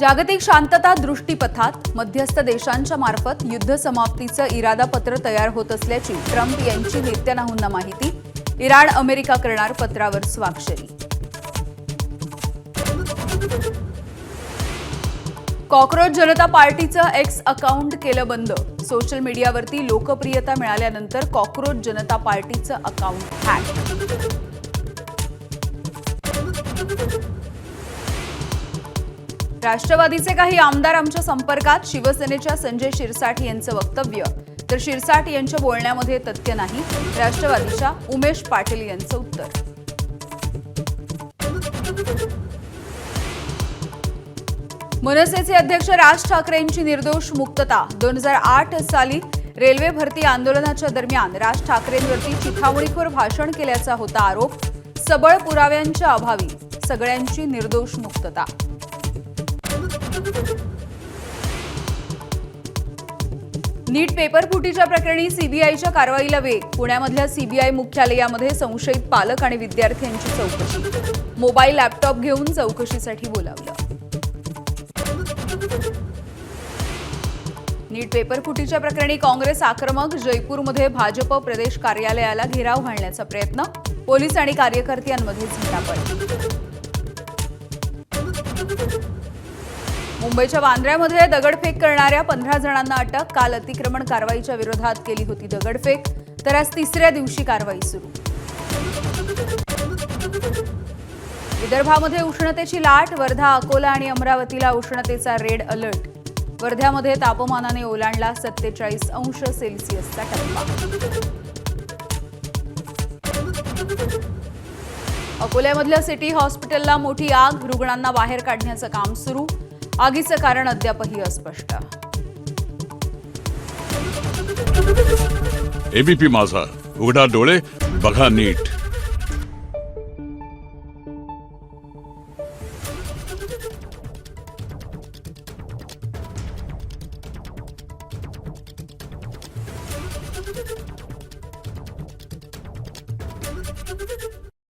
जागतिक शांतता दृष्टीपथात मध्यस्थ देशांच्या मार्फत युद्ध समाप्तीचं इरादापत्र तयार होत असल्याची ट्रम्प यांची नेत्यानाहूंना माहिती. इराण अमेरिका करणार पत्रावर स्वाक्षरी. कॉकरोच जनता पार्टीचं एक्स अकाउंट केलं बंद. सोशल मीडियावरती लोकप्रियता मिळाल्यानंतर कॉकरोच जनता पार्टीचं अकाउंट हॅक. राष्ट्रवादीचे काही आमदार आमच्या संपर्कात. शिवसेनेच्या संजय शिरसाट यांचं वक्तव्य. तर शिरसाट यांच्या बोलण्यामध्ये तथ्य नाही. राष्ट्रवादीच्या उमेश पाटील यांचं उत्तर. मनसेचे अध्यक्ष राज ठाकरेंची निर्दोष मुक्तता. 2008 साली रेल्वे भरती आंदोलनाच्या दरम्यान राज ठाकरेंवरती चिथावणीखोर भाषण केल्याचा होता आरोप. सबळ पुराव्यांच्या अभावी सगळ्यांची निर्दोष मुक्तता. नीट पेपर फुटीच्या प्रकरणी सीबीआयच्या कारवाईला वेग. पुण्यामधल्या सीबीआय मुख्यालयामध्ये संशयित पालक आणि विद्यार्थ्यांची चौकशी. मोबाईल लॅपटॉप घेऊन चौकशीसाठी बोलावलं. नीट पेपर फुटीच्या प्रकरणी काँग्रेस आक्रमक. जयपूरमध्ये भाजप प्रदेश कार्यालयाला घेराव घालण्याचा प्रयत्न. पोलीस आणि कार्यकर्त्यांमध्ये झटापट. मुंबईच्या वांद्र्यामध्ये दगडफेक करणाऱ्या 15 जणांना अटक. काल अतिक्रमण कारवाईच्या विरोधात केली होती दगडफेक. तर आज तिसऱ्या दिवशी कारवाई सुरू. विदर्भामध्ये उष्णतेची लाट. वर्धा, अकोला आणि अमरावतीला उष्णतेचा रेड अलर्ट. वर्ध्यामध्ये तापमानाने ओलांडला 47 अंश सेल्सिअसचा टप्पा. अकोल्यामधल्या सिटी हॉस्पिटलला मोठी आग. रुग्णांना बाहेर काढण्याचं काम सुरू. आगीचं कारण अद्यापही अस्पष्ट. एबीपी माझा, उघडा डोळे बघा नीट.